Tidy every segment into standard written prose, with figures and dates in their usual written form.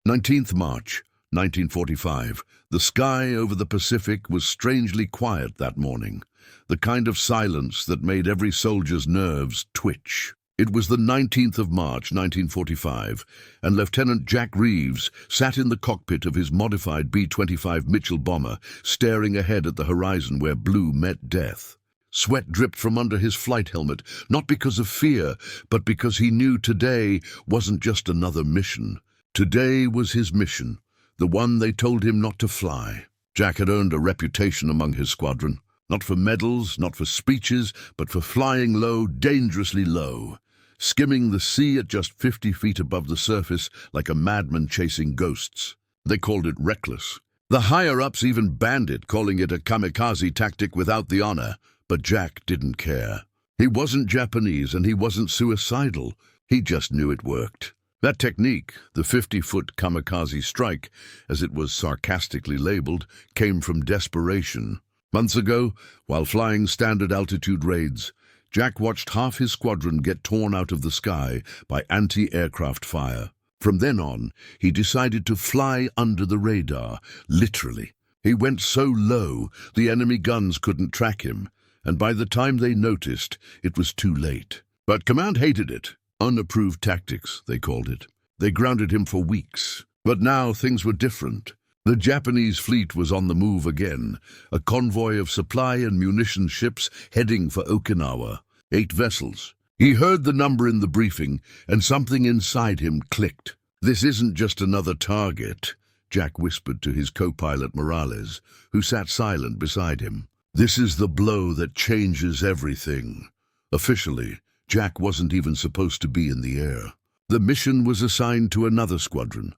19th March, 1945. The sky over the Pacific was strangely quiet that morning, the kind of silence that made every soldier's nerves twitch. It was the 19th of March, 1945, and Lieutenant Jack Reeves sat in the cockpit of his modified B-25 Mitchell bomber, staring ahead at the horizon where blue met death. Sweat dripped from under his flight helmet, not because of fear, but because he knew today wasn't just another mission. Today was his mission, the one they told him not to fly. Jack had earned a reputation among his squadron, not for medals, not for speeches, but for flying low, dangerously low, skimming the sea at just 50 feet above the surface like a madman chasing ghosts. They called it reckless. The higher-ups even banned it, calling it a kamikaze tactic without the honor, but Jack didn't care. He wasn't Japanese and he wasn't suicidal. He just knew it worked. That technique, the 50-foot kamikaze strike, as it was sarcastically labeled, came from desperation. Months ago, while flying standard altitude raids, Jack watched half his squadron get torn out of the sky by anti-aircraft fire. From then on, he decided to fly under the radar, literally. He went so low, the enemy guns couldn't track him, and by the time they noticed, it was too late. But Command hated it. Unapproved tactics, they called it. They grounded him for weeks. But now things were different. The Japanese fleet was on the move again, a convoy of supply and munition ships heading for Okinawa. 8 vessels. He heard the number in the briefing, and something inside him clicked. This isn't just another target, Jack whispered to his co-pilot Morales, who sat silent beside him. This is the blow that changes everything. Officially, Jack wasn't even supposed to be in the air. The mission was assigned to another squadron,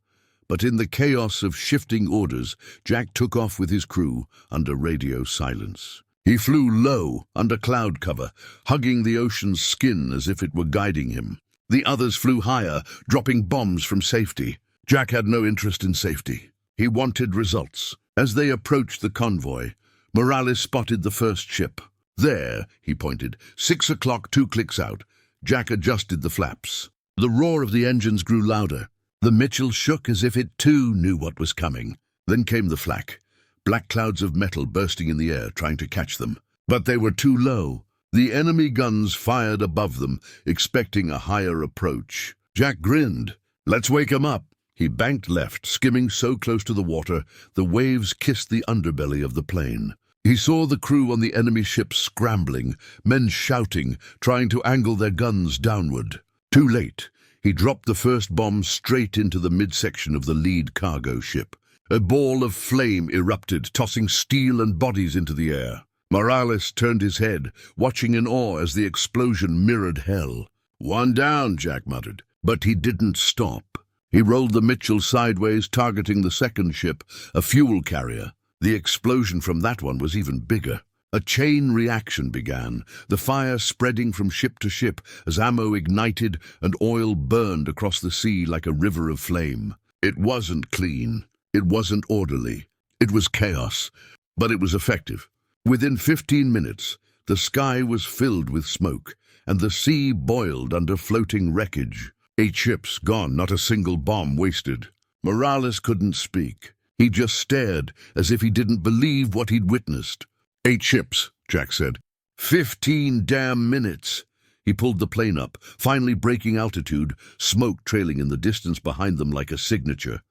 but in the chaos of shifting orders, Jack took off with his crew under radio silence. He flew low, under cloud cover, hugging the ocean's skin as if it were guiding him. The others flew higher, dropping bombs from safety. Jack had no interest in safety. He wanted results. As they approached the convoy, Morales spotted the first ship. There, he pointed, 6 o'clock, 2 clicks out. Jack adjusted the flaps. The roar of the engines grew louder. The Mitchell shook as if it too knew what was coming. Then came the flak, black clouds of metal bursting in the air, trying to catch them. But they were too low. The enemy guns fired above them, expecting a higher approach. Jack grinned. Let's wake 'em up. He banked left, skimming so close to the water, the waves kissed the underbelly of the plane. He saw the crew on the enemy ship scrambling, men shouting, trying to angle their guns downward. Too late. He dropped the first bomb straight into the midsection of the lead cargo ship. A ball of flame erupted, tossing steel and bodies into the air. Morales turned his head, watching in awe as the explosion mirrored hell. "One down," Jack muttered. But he didn't stop. He rolled the Mitchell sideways, targeting the second ship, a fuel carrier. The explosion from that one was even bigger. A chain reaction began, the fire spreading from ship to ship as ammo ignited and oil burned across the sea like a river of flame. It wasn't clean. It wasn't orderly. It was chaos, but it was effective. Within 15 minutes, the sky was filled with smoke, and the sea boiled under floating wreckage. 8 ships gone, not a single bomb wasted. Morales couldn't speak. He just stared, as if he didn't believe what he'd witnessed. 8 ships, Jack said. 15 damn minutes. He pulled the plane up, finally breaking altitude, smoke trailing in the distance behind them like a signature.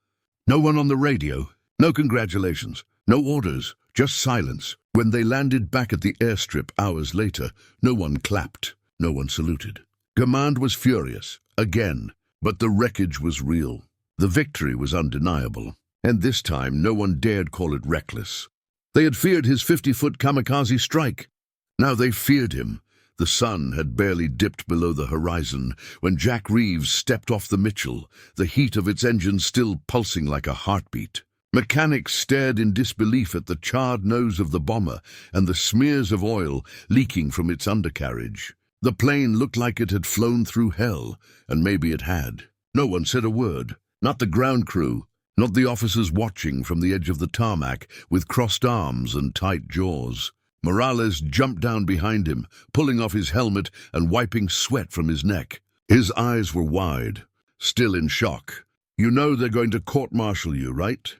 No one on the radio. No congratulations. No orders. Just silence. When they landed back at the airstrip hours later, no one clapped. No one saluted. Command was furious, again, but the wreckage was real. The victory was undeniable. And this time, no one dared call it reckless. They had feared his 50-foot kamikaze strike. Now they feared him. The sun had barely dipped below the horizon when Jack Reeves stepped off the Mitchell, the heat of its engine still pulsing like a heartbeat. Mechanics stared in disbelief at the charred nose of the bomber and the smears of oil leaking from its undercarriage. The plane looked like it had flown through hell, and maybe it had. No one said a word. Not the ground crew. Not the officers watching from the edge of the tarmac with crossed arms and tight jaws. Morales jumped down behind him, pulling off his helmet and wiping sweat from his neck. His eyes were wide, still in shock. "You know they're going to court-martial you, right?"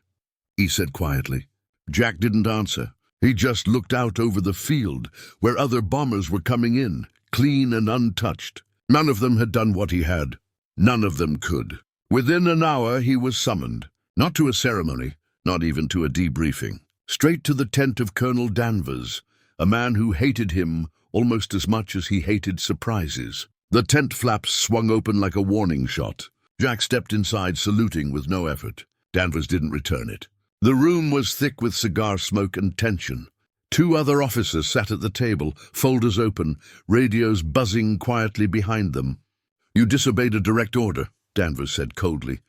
he said quietly. Jack didn't answer. He just looked out over the field, where other bombers were coming in, clean and untouched. None of them had done what he had. None of them could. Within an hour he was summoned, not to a ceremony, not even to a debriefing, straight to the tent of Colonel Danvers, a man who hated him almost as much as he hated surprises. The tent flaps swung open like a warning shot. Jack stepped inside, saluting with no effort. Danvers didn't return it. The room was thick with cigar smoke and tension. Two other officers sat at the table, folders open, radios buzzing quietly behind them. "You disobeyed a direct order," Danvers said coldly.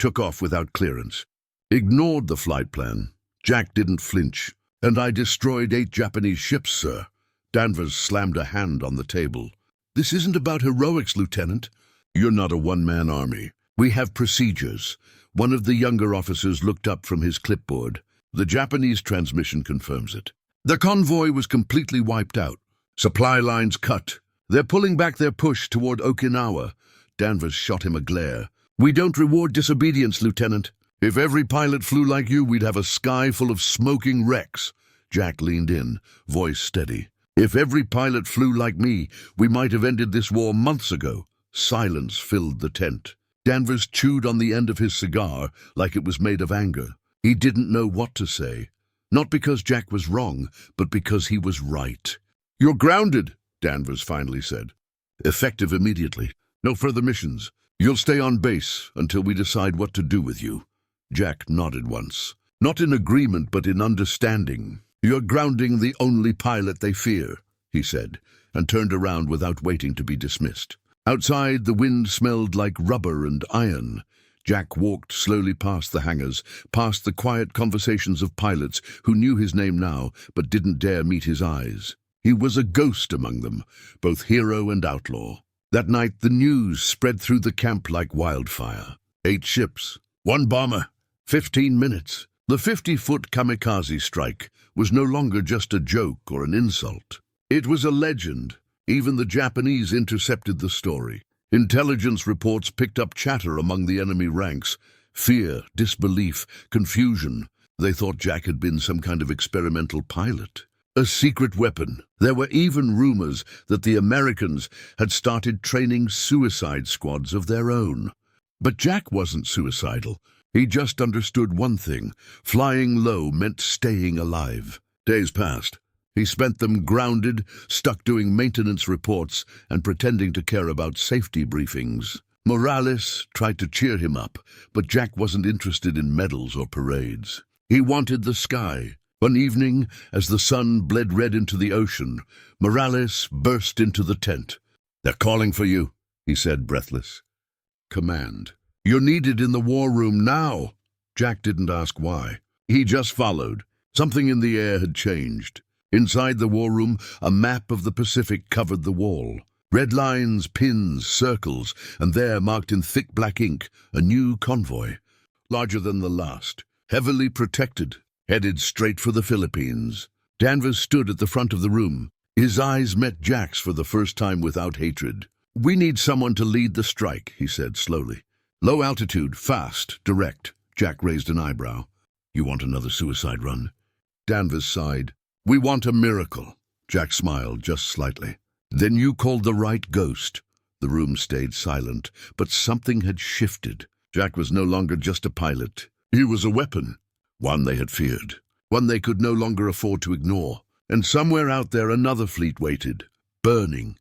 "Took off without clearance. Ignored the flight plan." Jack didn't flinch. "And I destroyed 8 Japanese ships, sir." Danvers slammed a hand on the table. "This isn't about heroics, Lieutenant. You're not a one-man army. We have procedures." One of the younger officers looked up from his clipboard. "The Japanese transmission confirms it. The convoy was completely wiped out. Supply lines cut. They're pulling back their push toward Okinawa." Danvers shot him a glare. "We don't reward disobedience, Lieutenant. If every pilot flew like you, we'd have a sky full of smoking wrecks." Jack leaned in, voice steady. "If every pilot flew like me, we might have ended this war months ago." Silence filled the tent. Danvers chewed on the end of his cigar like it was made of anger. He didn't know what to say. Not because Jack was wrong, but because he was right. "You're grounded," Danvers finally said. "Effective immediately. No further missions. You'll stay on base until we decide what to do with you." Jack nodded once. Not in agreement, but in understanding. "You're grounding the only pilot they fear," he said, and turned around without waiting to be dismissed. Outside, the wind smelled like rubber and iron. Jack walked slowly past the hangars, past the quiet conversations of pilots who knew his name now but didn't dare meet his eyes. He was a ghost among them, both hero and outlaw. That night, the news spread through the camp like wildfire. 8 ships, 1 bomber, 15 minutes. The 50-foot Kamikaze strike was no longer just a joke or an insult. It was a legend. Even the Japanese intercepted the story. Intelligence reports picked up chatter among the enemy ranks. Fear, disbelief, confusion. They thought Jack had been some kind of experimental pilot. A secret weapon. There were even rumors that the Americans had started training suicide squads of their own. But Jack wasn't suicidal. He just understood one thing. Flying low meant staying alive. Days passed. He spent them grounded, stuck doing maintenance reports and pretending to care about safety briefings. Morales tried to cheer him up, but Jack wasn't interested in medals or parades. He wanted the sky. One evening, as the sun bled red into the ocean, Morales burst into the tent. "They're calling for you," he said, breathless. Command. "You're needed in the war room now." Jack didn't ask why. He just followed. Something in the air had changed. Inside the war room, a map of the Pacific covered the wall. Red lines, pins, circles, and there, marked in thick black ink, a new convoy. Larger than the last, heavily protected, headed straight for the Philippines. Danvers stood at the front of the room. His eyes met Jack's for the first time without hatred. "We need someone to lead the strike," he said slowly. "Low altitude, fast, direct." Jack raised an eyebrow. "You want another suicide run?" Danvers sighed. "We want a miracle." Jack smiled, just slightly. "Then you called the right ghost." The room stayed silent, but something had shifted. Jack was no longer just a pilot. He was a weapon. One they had feared. One they could no longer afford to ignore. And somewhere out there another fleet waited, burning.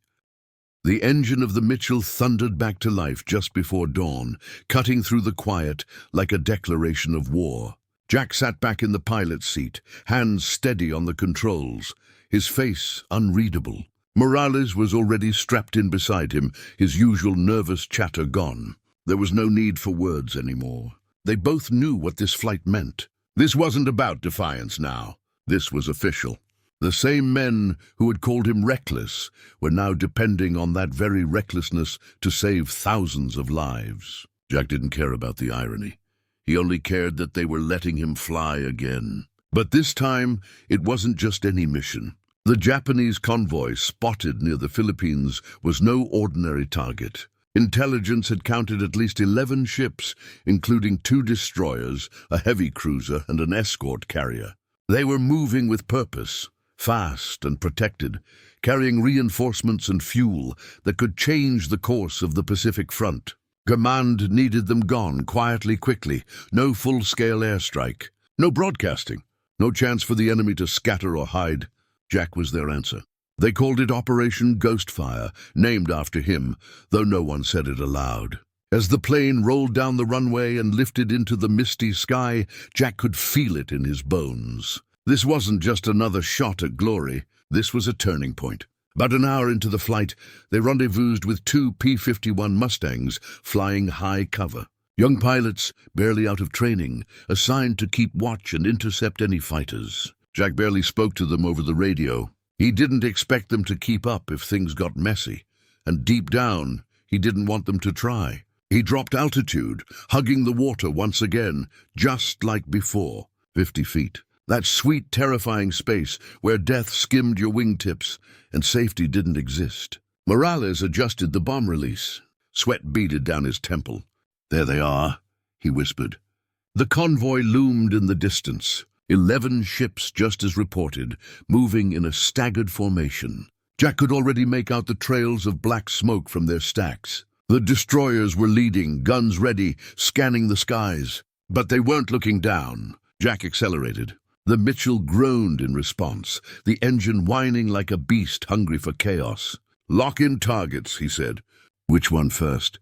The engine of the Mitchell thundered back to life just before dawn, cutting through the quiet like a declaration of war. Jack sat back in the pilot's seat, hands steady on the controls, his face unreadable. Morales was already strapped in beside him, his usual nervous chatter gone. There was no need for words anymore. They both knew what this flight meant. This wasn't about defiance now. This was official. The same men who had called him reckless were now depending on that very recklessness to save thousands of lives. Jack didn't care about the irony. He only cared that they were letting him fly again. But this time, it wasn't just any mission. The Japanese convoy spotted near the Philippines was no ordinary target. Intelligence had counted at least 11 ships, including 2 destroyers, a heavy cruiser, and an escort carrier. They were moving with purpose, fast and protected, carrying reinforcements and fuel that could change the course of the Pacific Front. Command needed them gone, quietly, quickly. No full-scale airstrike. No broadcasting. No chance for the enemy to scatter or hide. Jack was their answer. They called it Operation Ghostfire, named after him, though no one said it aloud. As the plane rolled down the runway and lifted into the misty sky, Jack could feel it in his bones. This wasn't just another shot at glory. This was a turning point. About an hour into the flight, they rendezvoused with 2 P-51 Mustangs flying high cover. Young pilots, barely out of training, assigned to keep watch and intercept any fighters. Jack barely spoke to them over the radio. He didn't expect them to keep up if things got messy, and deep down, he didn't want them to try. He dropped altitude, hugging the water once again, just like before. 50 feet. That sweet, terrifying space where death skimmed your wingtips and safety didn't exist. Morales adjusted the bomb release. Sweat beaded down his temple. "There they are," he whispered. The convoy loomed in the distance. 11 ships, just as reported, moving in a staggered formation. Jack could already make out the trails of black smoke from their stacks. The destroyers were leading, guns ready, scanning the skies. But they weren't looking down. Jack accelerated. The Mitchell groaned in response, the engine whining like a beast hungry for chaos. "Lock in targets," he said. "Which one first?"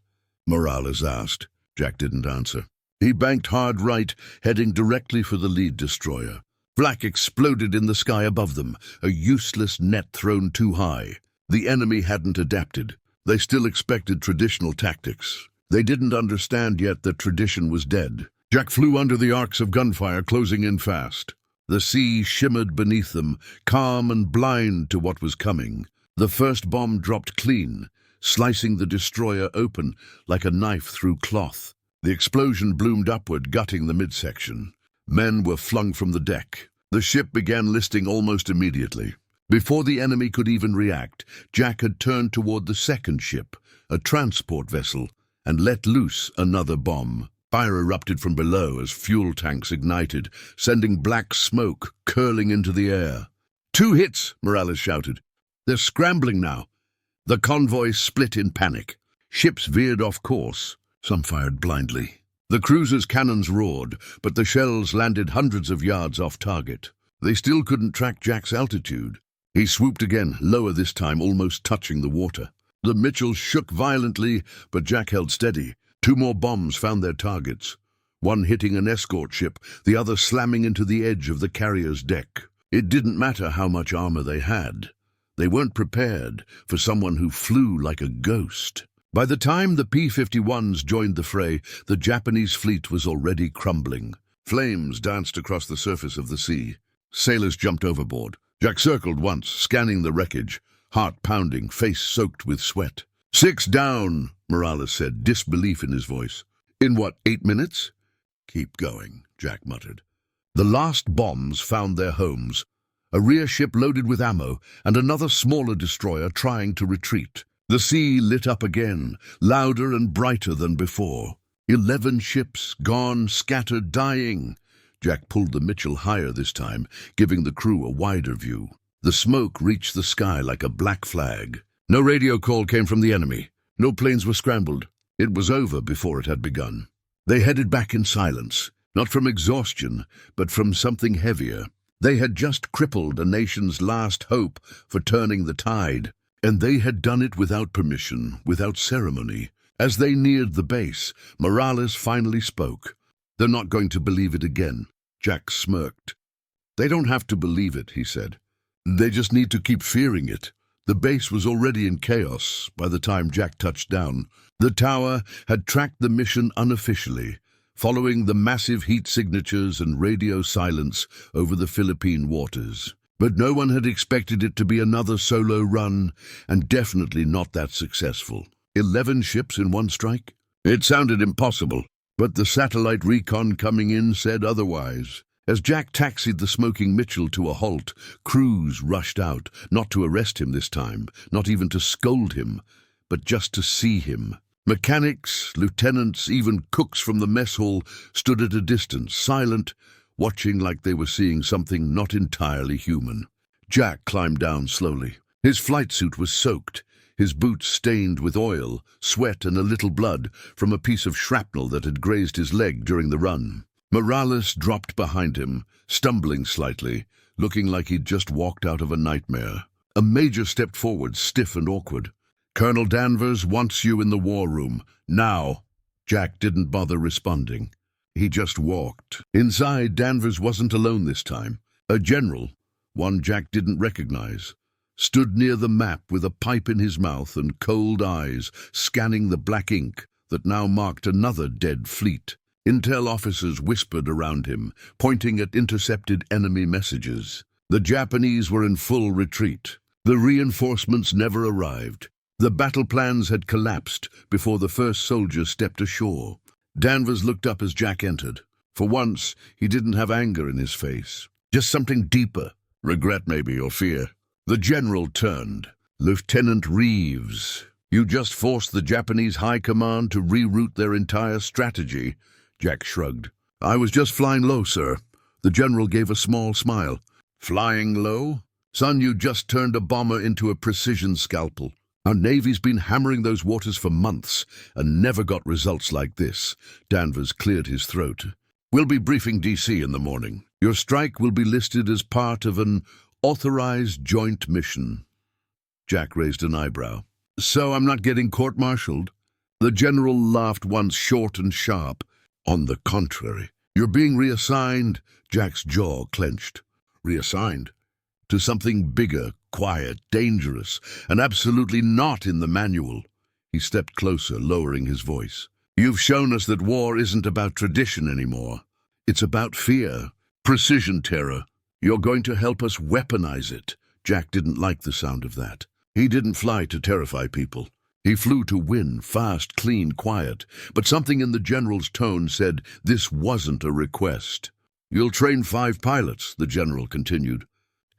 Morales asked. Jack didn't answer. He banked hard right, heading directly for the lead destroyer. Black exploded in the sky above them, a useless net thrown too high. The enemy hadn't adapted. They still expected traditional tactics. They didn't understand yet that tradition was dead. Jack flew under the arcs of gunfire, closing in fast. The sea shimmered beneath them, calm and blind to what was coming. The first bomb dropped clean, slicing the destroyer open like a knife through cloth. The explosion bloomed upward, gutting the midsection. Men were flung from the deck. The ship began listing almost immediately. Before the enemy could even react, Jack had turned toward the second ship, a transport vessel, and let loose another bomb. Fire erupted from below as fuel tanks ignited, sending black smoke curling into the air. "2 hits," Morales shouted. "They're scrambling now." The convoy split in panic. Ships veered off course. Some fired blindly. The cruiser's cannons roared, but the shells landed hundreds of yards off target. They still couldn't track Jack's altitude. He swooped again, lower this time, almost touching the water. The Mitchell shook violently, but Jack held steady. 2 more bombs found their targets, one hitting an escort ship, the other slamming into the edge of the carrier's deck. It didn't matter how much armor they had. They weren't prepared for someone who flew like a ghost. By the time the P-51s joined the fray, the Japanese fleet was already crumbling. Flames danced across the surface of the sea. Sailors jumped overboard. Jack circled once, scanning the wreckage, heart pounding, face soaked with sweat. 6 down, Morales said, disbelief in his voice. "In what, 8 minutes?" "Keep going," Jack muttered. The last bombs found their homes. A rear ship loaded with ammo, and another smaller destroyer trying to retreat. The sea lit up again, louder and brighter than before. 11 ships, gone, scattered, dying. Jack pulled the Mitchell higher this time, giving the crew a wider view. The smoke reached the sky like a black flag. No radio call came from the enemy. No planes were scrambled. It was over before it had begun. They headed back in silence, not from exhaustion, but from something heavier. They had just crippled a nation's last hope for turning the tide. And they had done it without permission, without ceremony. As they neared the base, Morales finally spoke. "They're not going to believe it again." Jack smirked. "They don't have to believe it," he said. "They just need to keep fearing it." The base was already in chaos by the time Jack touched down. The tower had tracked the mission unofficially, following the massive heat signatures and radio silence over the Philippine waters. But no one had expected it to be another solo run, and definitely not that successful. 11 ships in one strike? It sounded impossible, but the satellite recon coming in said otherwise. As Jack taxied the smoking Mitchell to a halt, crews rushed out, not to arrest him this time, not even to scold him, but just to see him. Mechanics, lieutenants, even cooks from the mess hall stood at a distance, silent, watching like they were seeing something not entirely human. Jack climbed down slowly. His flight suit was soaked, his boots stained with oil, sweat, and a little blood from a piece of shrapnel that had grazed his leg during the run. Morales dropped behind him, stumbling slightly, looking like he'd just walked out of a nightmare. A major stepped forward, stiff and awkward. "Colonel Danvers wants you in the war room. Now." Jack didn't bother responding. He just walked. Inside, Danvers wasn't alone this time. A general, one Jack didn't recognize, stood near the map with a pipe in his mouth and cold eyes, scanning the black ink that now marked another dead fleet. Intel officers whispered around him, pointing at intercepted enemy messages. The Japanese were in full retreat. The reinforcements never arrived. The battle plans had collapsed before the first soldier stepped ashore. Danvers looked up as Jack entered. For once, he didn't have anger in his face. Just something deeper. Regret maybe, or fear. The general turned. "Lieutenant Reeves, you just forced the Japanese High Command to reroute their entire strategy." Jack shrugged. "I was just flying low, sir." The general gave a small smile. "Flying low? Son, you just turned a bomber into a precision scalpel. Our Navy's been hammering those waters for months and never got results like this." Danvers cleared his throat. "We'll be briefing DC in the morning. Your strike will be listed as part of an authorized joint mission." Jack raised an eyebrow. "So I'm not getting court-martialed?" The general laughed once, short and sharp. "On the contrary, you're being reassigned." Jack's jaw clenched. "Reassigned? To something bigger, quiet, dangerous, and absolutely not in the manual." He stepped closer, lowering his voice. "You've shown us that war isn't about tradition anymore. It's about fear, precision terror. You're going to help us weaponize it." Jack didn't like the sound of that. He didn't fly to terrify people. He flew to win, fast, clean, quiet. But something in the general's tone said this wasn't a request. "You'll train 5 pilots," the general continued.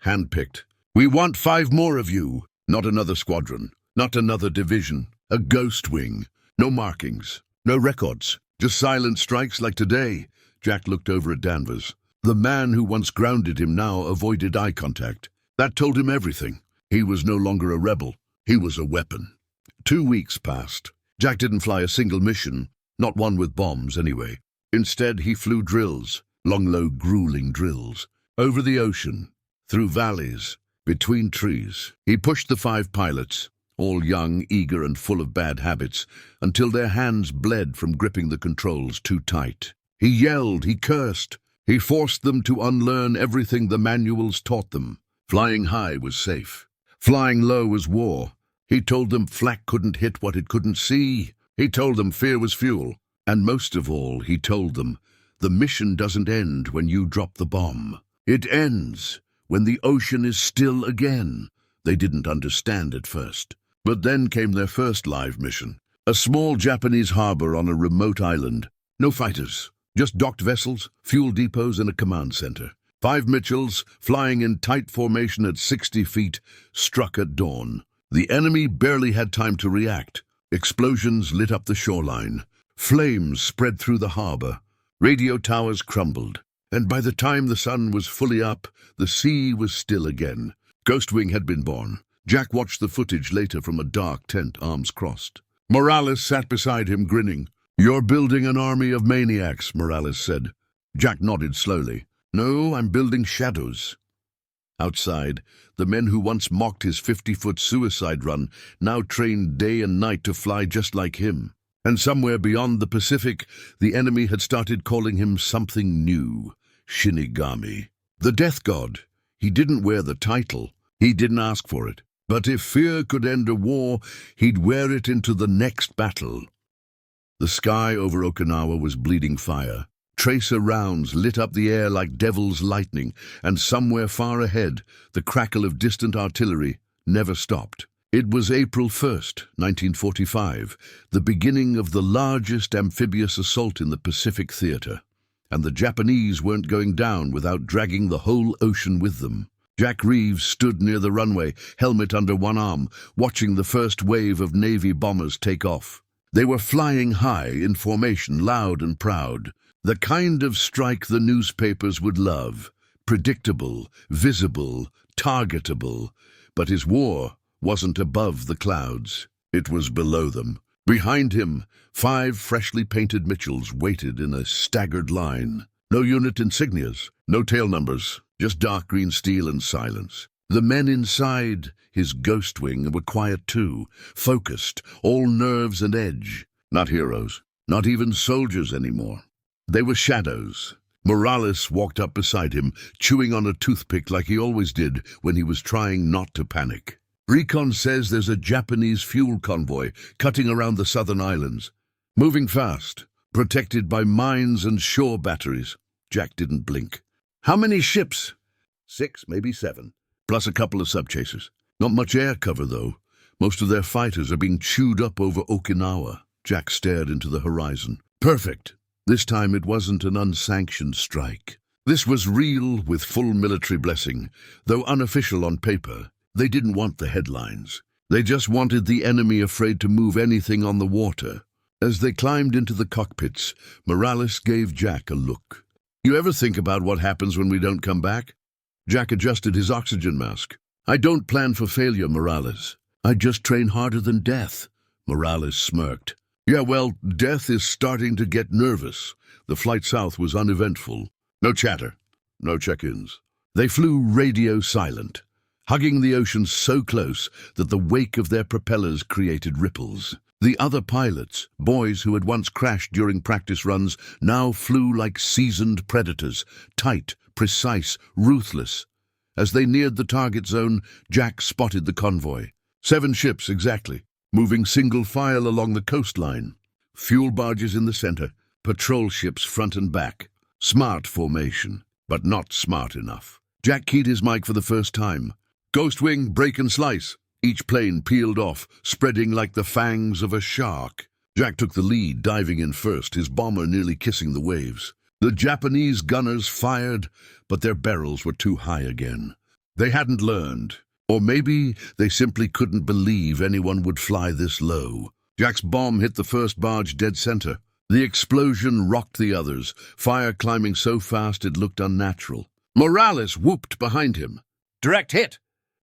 "Handpicked. We want 5 more of you. Not another squadron, not another division. A ghost wing. No markings, no records. Just silent strikes like today." Jack looked over at Danvers. The man who once grounded him now avoided eye contact. That told him everything. He was no longer a rebel. He was a weapon. 2 weeks passed. Jack didn't fly a single mission, not one with bombs anyway. Instead, he flew drills, long, low, grueling drills, over the ocean, through valleys, between trees. He pushed the 5 pilots, all young, eager, and full of bad habits, until their hands bled from gripping the controls too tight. He yelled, he cursed. He forced them to unlearn everything the manuals taught them. Flying high was safe. Flying low was war. He told them flak couldn't hit what it couldn't see. He told them fear was fuel. And most of all, he told them, the mission doesn't end when you drop the bomb. It ends when the ocean is still again. They didn't understand at first. But then came their first live mission. A small Japanese harbor on a remote island. No fighters, just docked vessels, fuel depots, and a command center. 5 Mitchells, flying in tight formation at 60 feet, struck at dawn. The enemy barely had time to react. Explosions lit up the shoreline. Flames spread through the harbor. Radio towers crumbled. And by the time the sun was fully up, the sea was still again. Ghostwing had been born. Jack watched the footage later from a dark tent, arms crossed. Morales sat beside him, grinning. "You're building an army of maniacs," Morales said. Jack nodded slowly. "No, I'm building shadows." Outside, the men who once mocked his 50-foot suicide run now trained day and night to fly just like him. And somewhere beyond the Pacific, the enemy had started calling him something new. Shinigami. The death god. He didn't wear the title. He didn't ask for it. But if fear could end a war, he'd wear it into the next battle. The sky over Okinawa was bleeding fire. Tracer rounds lit up the air like devil's lightning, and somewhere far ahead, the crackle of distant artillery never stopped. It was April 1st, 1945, the beginning of the largest amphibious assault in the Pacific theater. And the Japanese weren't going down without dragging the whole ocean with them. Jack Reeves stood near the runway, helmet under one arm, watching the first wave of Navy bombers take off. They were flying high in formation, loud and proud. The kind of strike the newspapers would love. Predictable, visible, targetable. But his war wasn't above the clouds. It was below them. Behind him, 5 freshly painted Mitchells waited in a staggered line. No unit insignias, no tail numbers, just dark green steel and silence. The men inside his ghost wing were quiet too, focused, all nerves and edge. Not heroes, not even soldiers anymore. They were shadows. Morales walked up beside him, chewing on a toothpick like he always did when he was trying not to panic. Recon says there's a Japanese fuel convoy cutting around the southern islands. Moving fast, protected by mines and shore batteries. Jack didn't blink. How many ships? 6, maybe 7, plus a couple of subchasers. Not much air cover, though. Most of their fighters are being chewed up over Okinawa. Jack stared into the horizon. Perfect. This time it wasn't an unsanctioned strike. This was real with full military blessing, though unofficial on paper. They didn't want the headlines. They just wanted the enemy afraid to move anything on the water. As they climbed into the cockpits, Morales gave Jack a look. You ever think about what happens when we don't come back? Jack adjusted his oxygen mask. I don't plan for failure, Morales. I just train harder than death. Morales smirked. Yeah, well, death is starting to get nervous. The flight south was uneventful. No chatter. No check-ins. They flew radio silent, hugging the ocean so close that the wake of their propellers created ripples. The other pilots, boys who had once crashed during practice runs, now flew like seasoned predators, tight, precise, ruthless. As they neared the target zone, Jack spotted the convoy. 7 ships exactly, moving single file along the coastline. Fuel barges in the center, patrol ships front and back. Smart formation, but not smart enough. Jack keyed his mic for the first time. Ghost wing, break and slice. Each plane peeled off, spreading like the fangs of a shark. Jack took the lead, diving in first, his bomber nearly kissing the waves. The Japanese gunners fired, but their barrels were too high again. They hadn't learned, or maybe they simply couldn't believe anyone would fly this low. Jack's bomb hit the first barge dead center. The explosion rocked the others, fire climbing so fast it looked unnatural. Morales whooped behind him. Direct hit!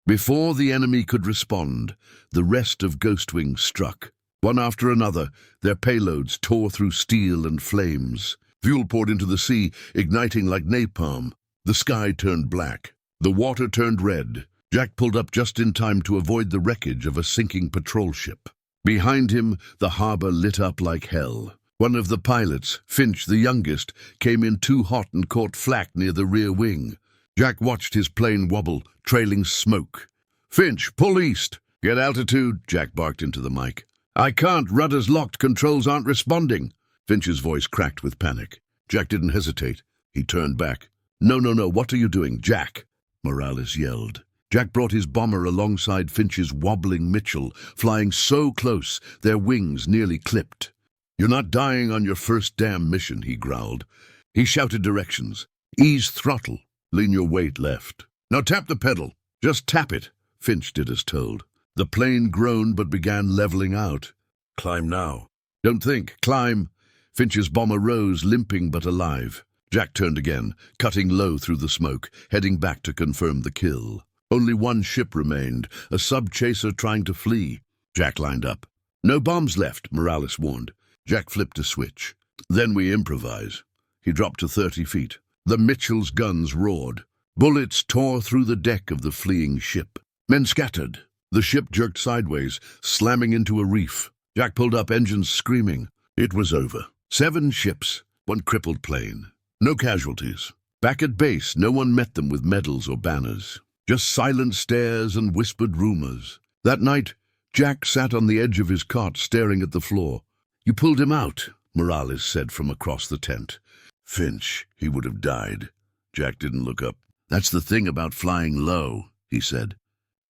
Before the enemy could respond, the rest of Ghostwing struck. One after another, their payloads tore through steel and flames. Fuel poured into the sea, igniting like napalm. The sky turned black. The water turned red. Jack pulled up just in time to avoid the wreckage of a sinking patrol ship. Behind him, the harbor lit up like hell. One of the pilots, Finch the youngest, came in too hot and caught flak near the rear wing. Jack watched his plane wobble, trailing smoke. Finch, pull east. Get altitude, Jack barked into the mic. I can't, rudder's locked, controls aren't responding. Finch's voice cracked with panic. Jack didn't hesitate. He turned back. No, what are you doing, Jack? Morales yelled. Jack brought his bomber alongside Finch's wobbling Mitchell, flying so close their wings nearly clipped. You're not dying on your first damn mission, he growled. He shouted directions. Ease throttle. Lean your weight left. Now tap the pedal. Just tap it. Finch did as told. The plane groaned but began leveling out. Climb now. Don't think. Climb. Finch's bomber rose, limping but alive. Jack turned again, cutting low through the smoke, heading back to confirm the kill. Only one ship remained, a sub-chaser trying to flee. Jack lined up. No bombs left, Morales warned. Jack flipped a switch. Then we improvise. He dropped to 30 feet. The Mitchell's guns roared. Bullets tore through the deck of the fleeing ship. Men scattered. The ship jerked sideways, slamming into a reef. Jack pulled up, engines screaming. It was over. 7 ships, 1 crippled plane. No casualties. Back at base, no one met them with medals or banners. Just silent stares and whispered rumors. That night, Jack sat on the edge of his cot, staring at the floor. You pulled him out, Morales said from across the tent. Finch, he would have died. Jack didn't look up. That's the thing about flying low, he said.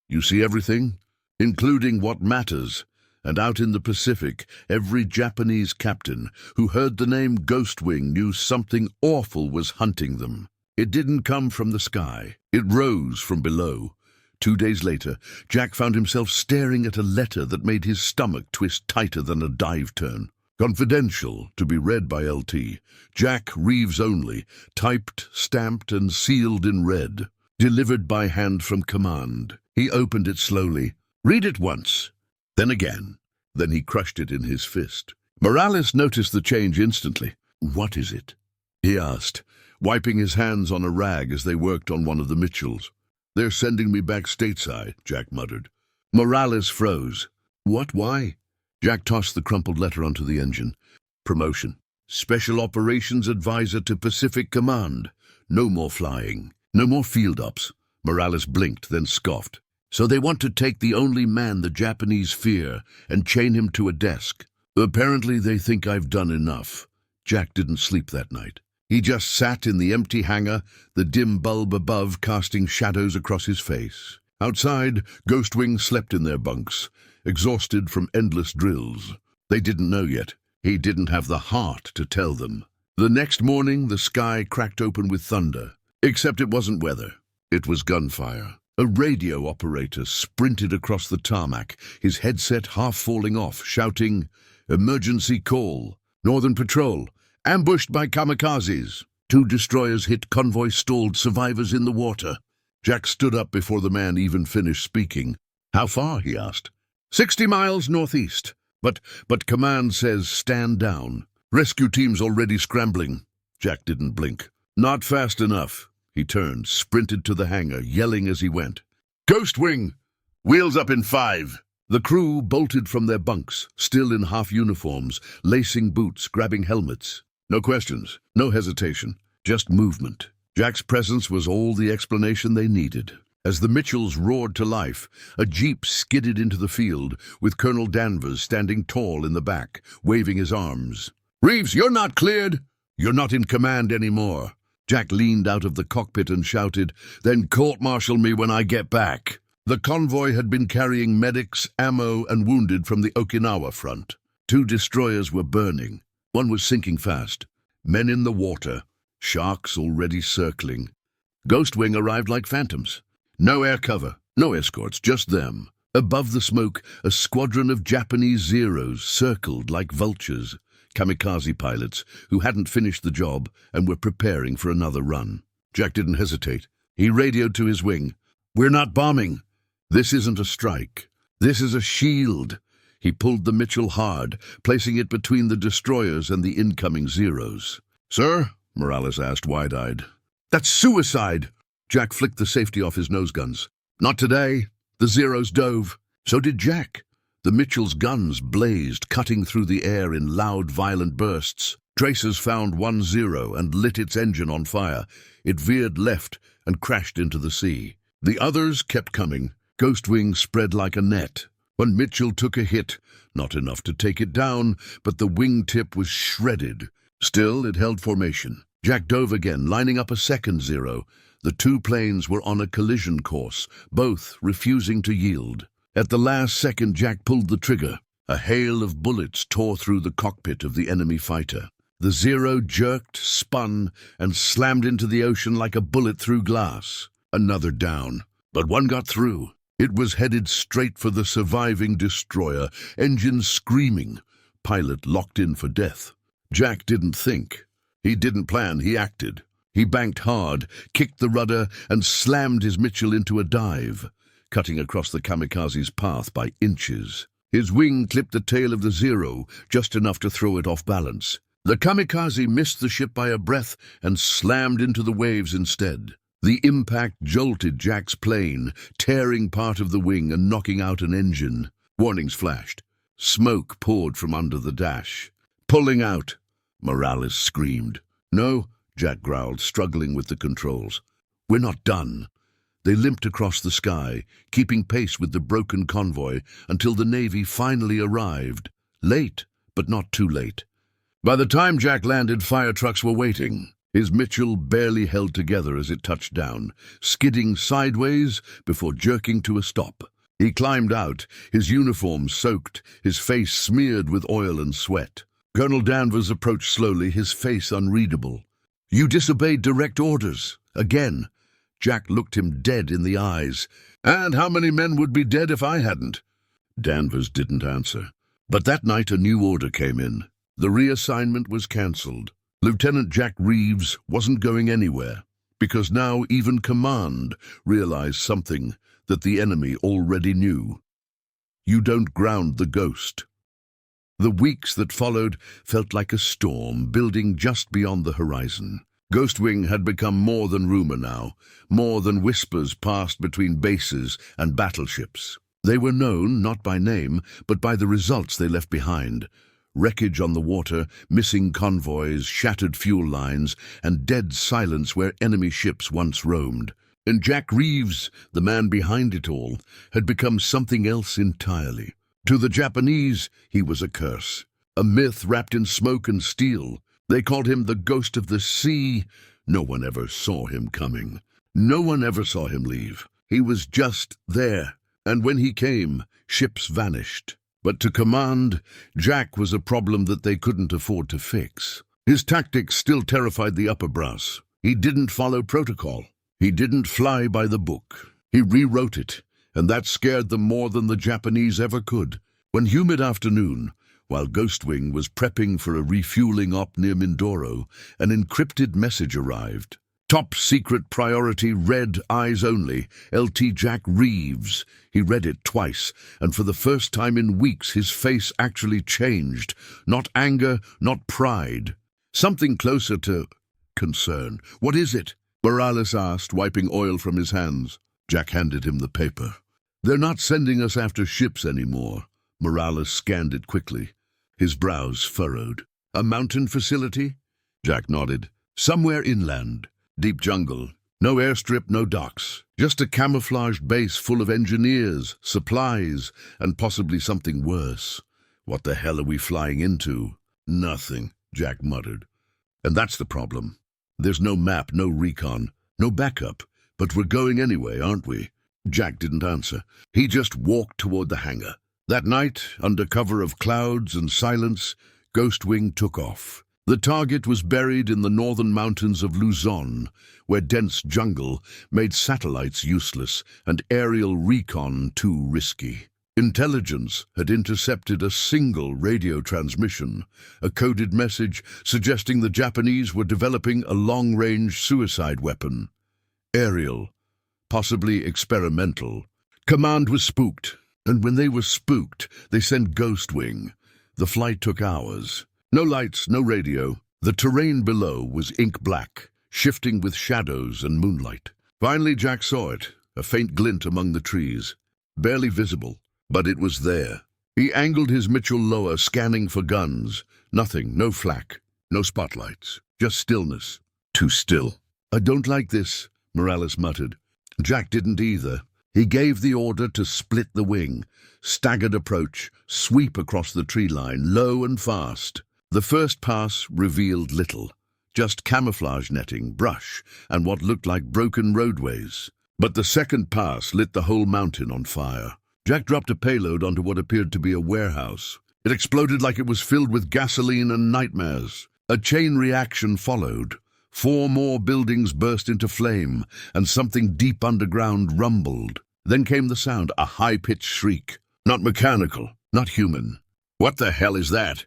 You see everything, including what matters. And out in the Pacific, every Japanese captain who heard the name Ghostwing knew something awful was hunting them. It didn't come from the sky. It rose from below, 2 days later, Jack found himself staring at a letter that made his stomach twist tighter than a dive turn. Confidential, to be read by LT. Jack Reeves only, typed, stamped, and sealed in red. Delivered by hand from command. He opened it slowly. Read it once, then again. Then he crushed it in his fist. Morales noticed the change instantly. "What is it?" he asked, wiping his hands on a rag as they worked on one of the Mitchells. "They're sending me back stateside," Jack muttered. Morales froze. "What? Why?" Jack tossed the crumpled letter onto the engine. "Promotion. Special Operations Advisor to Pacific Command. No more flying. No more field ops." Morales blinked, then scoffed. "So they want to take the only man the Japanese fear and chain him to a desk. Apparently they think I've done enough." Jack didn't sleep that night. He just sat in the empty hangar, the dim bulb above casting shadows across his face. Outside, Ghostwing slept in their bunks, exhausted from endless drills. They didn't know yet. He didn't have the heart to tell them. The next morning, the sky cracked open with thunder. Except it wasn't weather. It was gunfire. A radio operator sprinted across the tarmac, his headset half falling off, shouting, "Emergency call. Northern Patrol. Ambushed by kamikazes." 2 destroyers hit convoy-stalled survivors in the water. Jack stood up before the man even finished speaking. "How far?" he asked. 60 miles northeast. But command says stand down. Rescue team's already scrambling." Jack didn't blink. "Not fast enough." He turned, sprinted to the hangar, yelling as he went. "Ghostwing! Wheels up in 5. The crew bolted from their bunks, still in half uniforms, lacing boots, grabbing helmets. No questions, no hesitation, just movement. Jack's presence was all the explanation they needed. As the Mitchells roared to life, a jeep skidded into the field, with Colonel Danvers standing tall in the back, waving his arms. "Reeves, you're not cleared! You're not in command anymore." Jack leaned out of the cockpit and shouted, "Then court-martial me when I get back." The convoy had been carrying medics, ammo, and wounded from the Okinawa front. 2 destroyers were burning. One was sinking fast. Men in the water. Sharks already circling. Ghostwing arrived like phantoms. No air cover, no escorts, just them. Above the smoke, a squadron of Japanese Zeros circled like vultures. Kamikaze pilots who hadn't finished the job and were preparing for another run. Jack didn't hesitate. He radioed to his wing. "We're not bombing. This isn't a strike. This is a shield." He pulled the Mitchell hard, placing it between the destroyers and the incoming Zeros. "Sir?" Morales asked, wide-eyed. "That's suicide!" Jack flicked the safety off his nose guns. "Not today." The Zeros dove. So did Jack. The Mitchell's guns blazed, cutting through the air in loud, violent bursts. Tracers found 1 Zero and lit its engine on fire. It veered left and crashed into the sea. The others kept coming. Ghostwing spread like a net. When Mitchell took a hit, not enough to take it down, but the wingtip was shredded. Still, it held formation. Jack dove again, lining up a second Zero. The 2 planes were on a collision course, both refusing to yield. At the last second, Jack pulled the trigger. A hail of bullets tore through the cockpit of the enemy fighter. The Zero jerked, spun, and slammed into the ocean like a bullet through glass. Another down. But one got through. It was headed straight for the surviving destroyer, engines screaming, pilot locked in for death. Jack didn't think. He didn't plan, he acted. He banked hard, kicked the rudder, and slammed his Mitchell into a dive, cutting across the kamikaze's path by inches. His wing clipped the tail of the Zero, just enough to throw it off balance. The kamikaze missed the ship by a breath and slammed into the waves instead. The impact jolted Jack's plane, tearing part of the wing and knocking out an engine. Warnings flashed. Smoke poured from under the dash. "Pulling out!" Morales screamed. "No," Jack growled, struggling with the controls. "We're not done." They limped across the sky, keeping pace with the broken convoy until the Navy finally arrived. Late, but not too late. By the time Jack landed, fire trucks were waiting. His Mitchell barely held together as it touched down, skidding sideways before jerking to a stop. He climbed out, his uniform soaked, his face smeared with oil and sweat. Colonel Danvers approached slowly, his face unreadable. "You disobeyed direct orders. Again." Jack looked him dead in the eyes. "And how many men would be dead if I hadn't?" Danvers didn't answer. But that night a new order came in. The reassignment was cancelled. Lieutenant Jack Reeves wasn't going anywhere, because now even command realized something that the enemy already knew. You don't ground the ghost. The weeks that followed felt like a storm building just beyond the horizon. Ghostwing had become more than rumor now, more than whispers passed between bases and battleships. They were known not by name, but by the results they left behind. Wreckage on the water, missing convoys, shattered fuel lines, and dead silence where enemy ships once roamed. And Jack Reeves, the man behind it all, had become something else entirely. To the Japanese, he was a curse, a myth wrapped in smoke and steel. They called him the ghost of the sea. No one ever saw him coming. No one ever saw him leave. He was just there, and when he came, ships vanished. But to command, Jack was a problem that they couldn't afford to fix. His tactics still terrified the upper brass. He didn't follow protocol. He didn't fly by the book. He rewrote it, and that scared them more than the Japanese ever could. One humid afternoon, while Ghostwing was prepping for a refueling op near Mindoro, an encrypted message arrived. Top secret priority, red eyes only, LT Jack Reeves. He read it twice, and for the first time in weeks his face actually changed. Not anger, not pride. Something closer to concern. "What is it?" Morales asked, wiping oil from his hands. Jack handed him the paper. "They're not sending us after ships anymore." Morales scanned it quickly. His brows furrowed. "A mountain facility?" Jack nodded. "Somewhere inland. Deep jungle. No airstrip, no docks. Just a camouflaged base full of engineers, supplies, and possibly something worse. What the hell are we flying into?" "Nothing," Jack muttered. "And that's the problem. There's no map, no recon, no backup. But we're going anyway, aren't we?" Jack didn't answer. He just walked toward the hangar. That night, under cover of clouds and silence, Ghostwing took off. The target was buried in the northern mountains of Luzon, where dense jungle made satellites useless and aerial recon too risky. Intelligence had intercepted a single radio transmission, a coded message suggesting the Japanese were developing a long-range suicide weapon. Aerial, possibly experimental. Command was spooked, and when they were spooked, they sent Ghostwing. The flight took hours. No lights, no radio. The terrain below was ink black, shifting with shadows and moonlight. Finally Jack saw it, a faint glint among the trees. Barely visible, but it was there. He angled his Mitchell lower, scanning for guns. Nothing, no flak, no spotlights, just stillness. Too still. "I don't like this," Morales muttered. Jack didn't either. He gave the order to split the wing, staggered approach, sweep across the tree line, low and fast. The first pass revealed little, just camouflage netting, brush, and what looked like broken roadways. But the second pass lit the whole mountain on fire. Jack dropped a payload onto what appeared to be a warehouse. It exploded like it was filled with gasoline and nightmares. A chain reaction followed. 4 more buildings burst into flame, and something deep underground rumbled. Then came the sound, a high-pitched shriek. Not mechanical, not human. "What the hell is that?"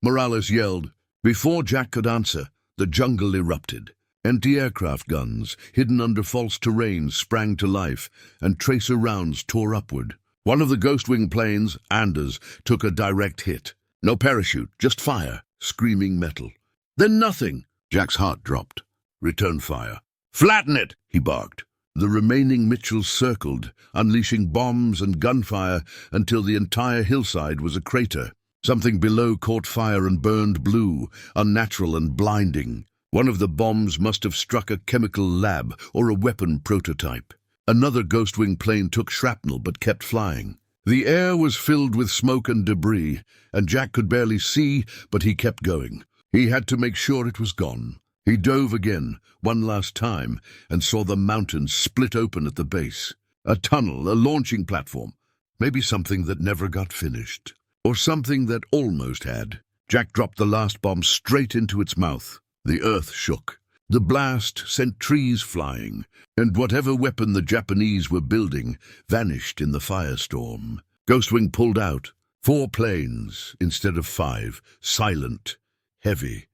Morales yelled. Before Jack could answer, the jungle erupted. Anti-aircraft guns, hidden under false terrain, sprang to life, and tracer rounds tore upward. One of the Ghostwing planes, Anders, took a direct hit. No parachute, just fire, screaming metal. Then nothing. Jack's heart dropped. Return fire. "Flatten it!" he barked. The remaining Mitchells circled, unleashing bombs and gunfire until the entire hillside was a crater. Something below caught fire and burned blue, unnatural and blinding. One of the bombs must have struck a chemical lab or a weapon prototype. Another Ghostwing plane took shrapnel but kept flying. The air was filled with smoke and debris, and Jack could barely see, but he kept going. He had to make sure it was gone. He dove again, one last time, and saw the mountains split open at the base. A tunnel, a launching platform. Maybe something that never got finished. Or something that almost had. Jack dropped the last bomb straight into its mouth. The earth shook. The blast sent trees flying, and whatever weapon the Japanese were building vanished in the firestorm. Ghostwing pulled out. 4 planes instead of 5, silent, heavy.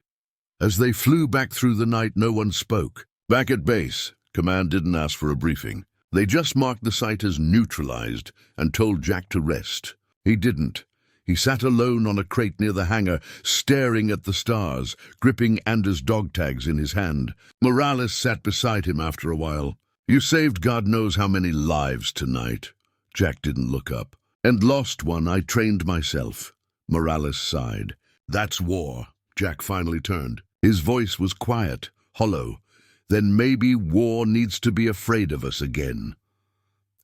As they flew back through the night, no one spoke. Back at base, Command didn't ask for a briefing. They just marked the site as neutralized and told Jack to rest. He didn't. He sat alone on a crate near the hangar, staring at the stars, gripping Anders' dog tags in his hand. Morales sat beside him after a while. "You saved God knows how many lives tonight." Jack didn't look up. "And lost one I trained myself." Morales sighed. "That's war." Jack finally turned. His voice was quiet, hollow. "Then maybe war needs to be afraid of us again."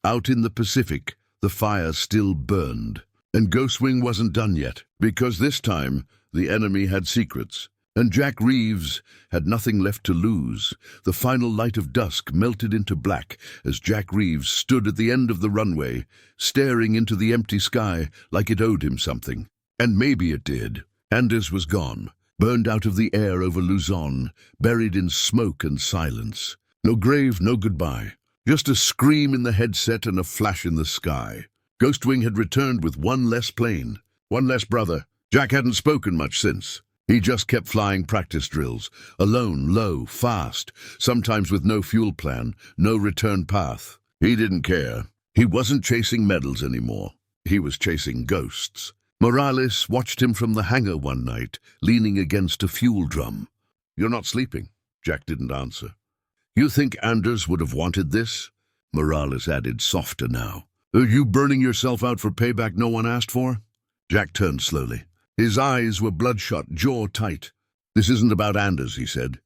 Out in the Pacific, the fire still burned. And Ghostwing wasn't done yet, because this time the enemy had secrets. And Jack Reeves had nothing left to lose. The final light of dusk melted into black as Jack Reeves stood at the end of the runway, staring into the empty sky like it owed him something. And maybe it did. Anders was gone, burned out of the air over Luzon, buried in smoke and silence. No grave, no goodbye. Just a scream in the headset and a flash in the sky. Ghostwing had returned with one less plane, one less brother. Jack hadn't spoken much since. He just kept flying practice drills, alone, low, fast, sometimes with no fuel plan, no return path. He didn't care. He wasn't chasing medals anymore. He was chasing ghosts. Morales watched him from the hangar one night, leaning against a fuel drum. "You're not sleeping?" Jack didn't answer. "You think Anders would have wanted this?" Morales added, softer now. "Are you burning yourself out for payback no one asked for?" Jack turned slowly. His eyes were bloodshot, jaw tight. "This isn't about Anders," he said.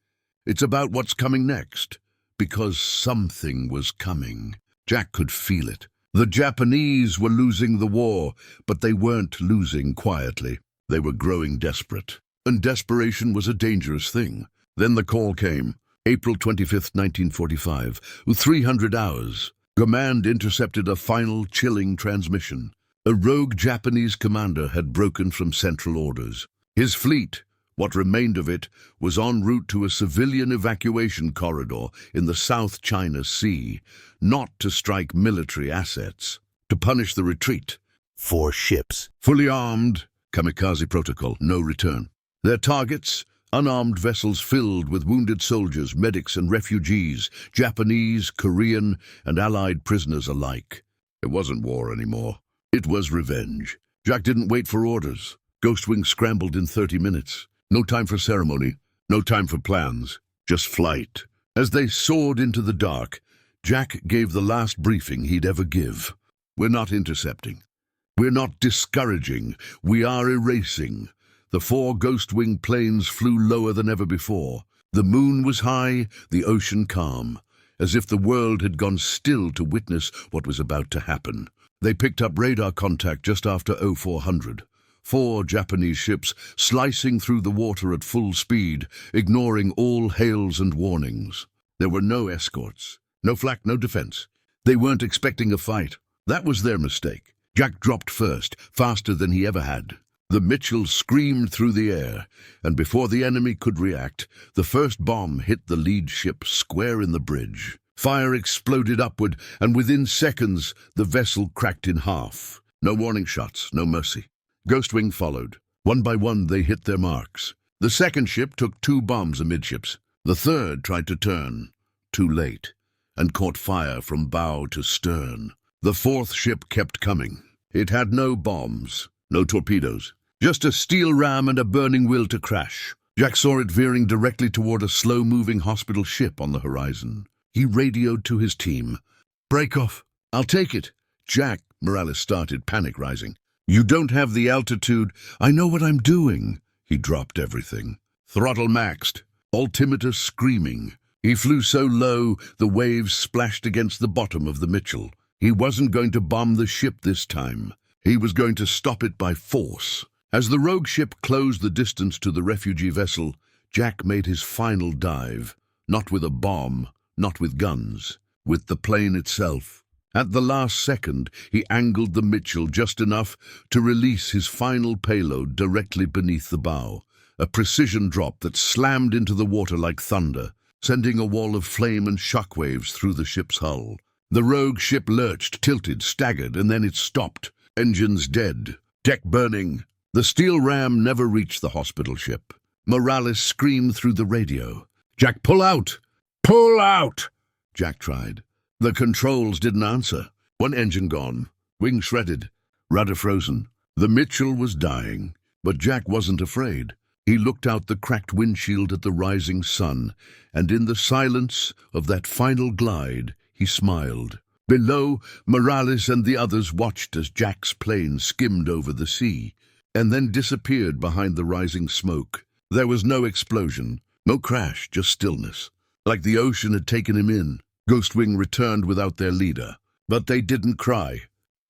"It's about what's coming next." Because something was coming. Jack could feel it. The Japanese were losing the war, but they weren't losing quietly. They were growing desperate. And desperation was a dangerous thing. Then the call came. April 25th, 1945. 300 hours. Command intercepted a final chilling transmission. A rogue Japanese commander had broken from central orders. His fleet, what remained of it, was en route to a civilian evacuation corridor in the South China Sea, not to strike military assets, to punish the retreat. 4 ships. Fully armed, Kamikaze protocol, no return. Their targets, unarmed vessels filled with wounded soldiers, medics and refugees, Japanese, Korean, and Allied prisoners alike. It wasn't war anymore. It was revenge. Jack didn't wait for orders. Ghostwing scrambled in 30 minutes. No time for ceremony, no time for plans, just flight. As they soared into the dark, Jack gave the last briefing he'd ever give. "We're not intercepting. We're not discouraging. We are erasing." The 4 Ghostwing planes flew lower than ever before. The moon was high, the ocean calm, as if the world had gone still to witness what was about to happen. They picked up radar contact just after 0400. 4 Japanese ships slicing through the water at full speed, ignoring all hails and warnings. There were no escorts, no flak, no defense. They weren't expecting a fight. That was their mistake. Jack dropped first, faster than he ever had. The Mitchell screamed through the air, and before the enemy could react, the first bomb hit the lead ship square in the bridge. Fire exploded upward, and within seconds, the vessel cracked in half. No warning shots, no mercy. Ghostwing followed. One by one, they hit their marks. The second ship took 2 bombs amidships. The third tried to turn, too late, and caught fire from bow to stern. The 4th ship kept coming. It had no bombs, no torpedoes, just a steel ram and a burning will to crash. Jack saw it veering directly toward a slow-moving hospital ship on the horizon. He radioed to his team. "Break off. I'll take it." "Jack," Morales started, panic rising. "You don't have the altitude." "I know what I'm doing." He dropped everything. Throttle maxed, altimeter screaming. He flew so low, the waves splashed against the bottom of the Mitchell. He wasn't going to bomb the ship this time. He was going to stop it by force. As the rogue ship closed the distance to the refugee vessel, Jack made his final dive. Not with a bomb, not with guns, with the plane itself. At the last second, he angled the Mitchell just enough to release his final payload directly beneath the bow, a precision drop that slammed into the water like thunder. sending a wall of flame and shockwaves through the ship's hull. The rogue ship lurched, tilted, staggered, and then it stopped. Engines dead, deck burning. The steel ram never reached the hospital ship. Morales screamed through the radio. "Jack, pull out! Pull out!" Jack tried. The controls didn't answer. One engine gone, wing shredded, rudder frozen. The Mitchell was dying, but Jack wasn't afraid. He looked out the cracked windshield at the rising sun, and in the silence of that final glide, he smiled. Below, Morales and the others watched as Jack's plane skimmed over the sea, and then disappeared behind the rising smoke. There was no explosion, no crash, just stillness. Like the ocean had taken him in. Ghostwing returned without their leader. But they didn't cry.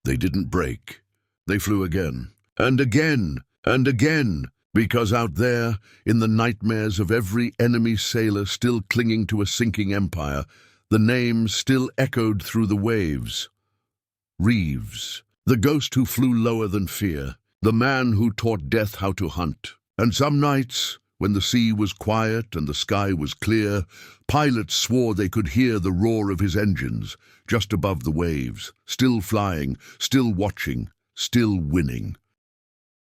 They didn't break. They flew again, and again, and again, because out there, in the nightmares of every enemy sailor still clinging to a sinking empire, the name still echoed through the waves. Reeves, the ghost who flew lower than fear, the man who taught death how to hunt. And some nights, when the sea was quiet and the sky was clear, pilots swore they could hear the roar of his engines just above the waves, still flying, still watching, still winning.